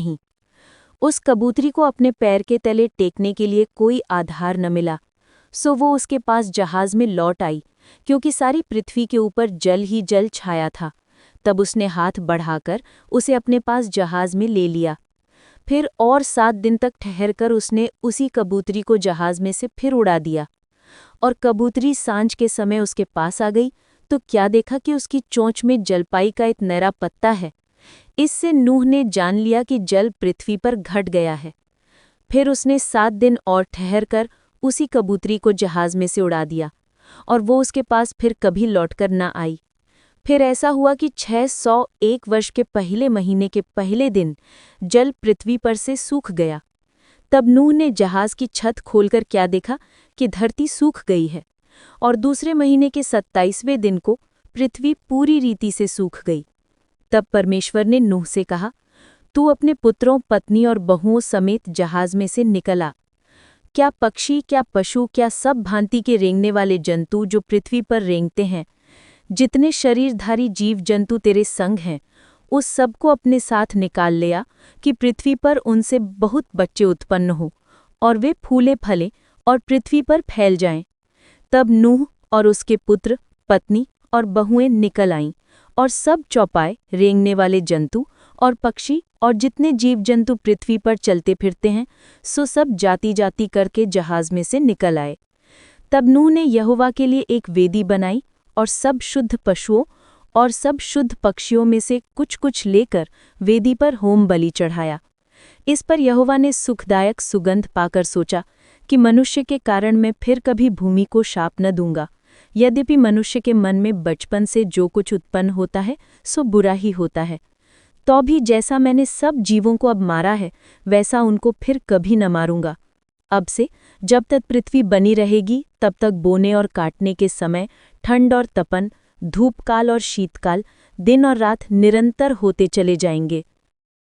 नहीं। उस कबूतरी को अपने पैर के तले टेकने के लिए कोई आधार न मिला, सो वो उसके पास जहाज में लौट आई, क्योंकि सारी पृथ्वी के ऊपर जल ही जल छाया था। तब उसने हाथ बढ़ाकर उसे अपने पास जहाज में ले लिया। फिर और 7 दिन तक ठहरकर उसने उसी कबूतरी को जहाज में से फिर उड़ा दिया। और कबूतरी सांझ के समय उसके पास आ गई तो क्या देखा कि उसकी चोंच में जलपाई का एक नया पत्ता है। इससे नूह ने जान लिया कि जल पृथ्वी पर घट गया है। फिर उसने 7 दिन और ठहरकर उसी कबूतरी को जहाज में से उड़ा दिया, और वो उसके पास फिर कभी लौटकर न आई। फिर ऐसा हुआ कि 601 वर्ष के पहले महीने के पहले दिन जल पृथ्वी पर से सूख गया। तब नूह ने जहाज की छत खोलकर क्या देखा कि धरती सूख गई है, और दूसरे महीने के 27वें दिन को पृथ्वी पूरी रीति से सूख गई। तब परमेश्वर ने नूह से कहा, तू अपने पुत्रों, पत्नी और बहुओं समेत जहाज में से निकल आ। क्या पक्षी, क्या पशु, क्या सब भांति के रेंगने वाले जंतु जो पृथ्वी पर रेंगते हैं, जितने शरीरधारी जीव जंतु तेरे संग हैं, उस सब को अपने साथ निकाल ले आ, कि पृथ्वी पर उनसे बहुत बच्चे उत्पन्न हो, और वे फूले फले और पृथ्वी पर फैल जाएं। तब नूह और उसके पुत्र, पत्नी और बहुएं निकल आईं, और सब चौपाए, रेंगने वाले जंतु और पक्षी और जितने जीव जंतु पृथ्वी पर चलते फिरते हैं, सो सब जाति जाति करके जहाज में से निकल आए। तब नूह ने यहोवा के लिए एक वेदी बनाई, और सब शुद्ध पशुओं और सब शुद्ध पक्षियों में से कुछ कुछ लेकर वेदी पर होम बलि चढ़ाया। इस पर यहोवा ने सुखदायक सुगंध पाकर सोचा कि मनुष्य के कारण मैं फिर कभी भूमि को शाप न दूंगा। यद्यपि मनुष्य के मन में बचपन से जो कुछ उत्पन्न होता है सो बुरा ही होता है, तो भी जैसा मैंने सब जीवों को अब मारा है वैसा उनको फिर कभी न मारूंगा। अब से जब तक पृथ्वी बनी रहेगी तब तक बोने और काटने के समय, ठंड और तपन, धूपकाल और शीतकाल, दिन और रात निरंतर होते चले जाएंगे।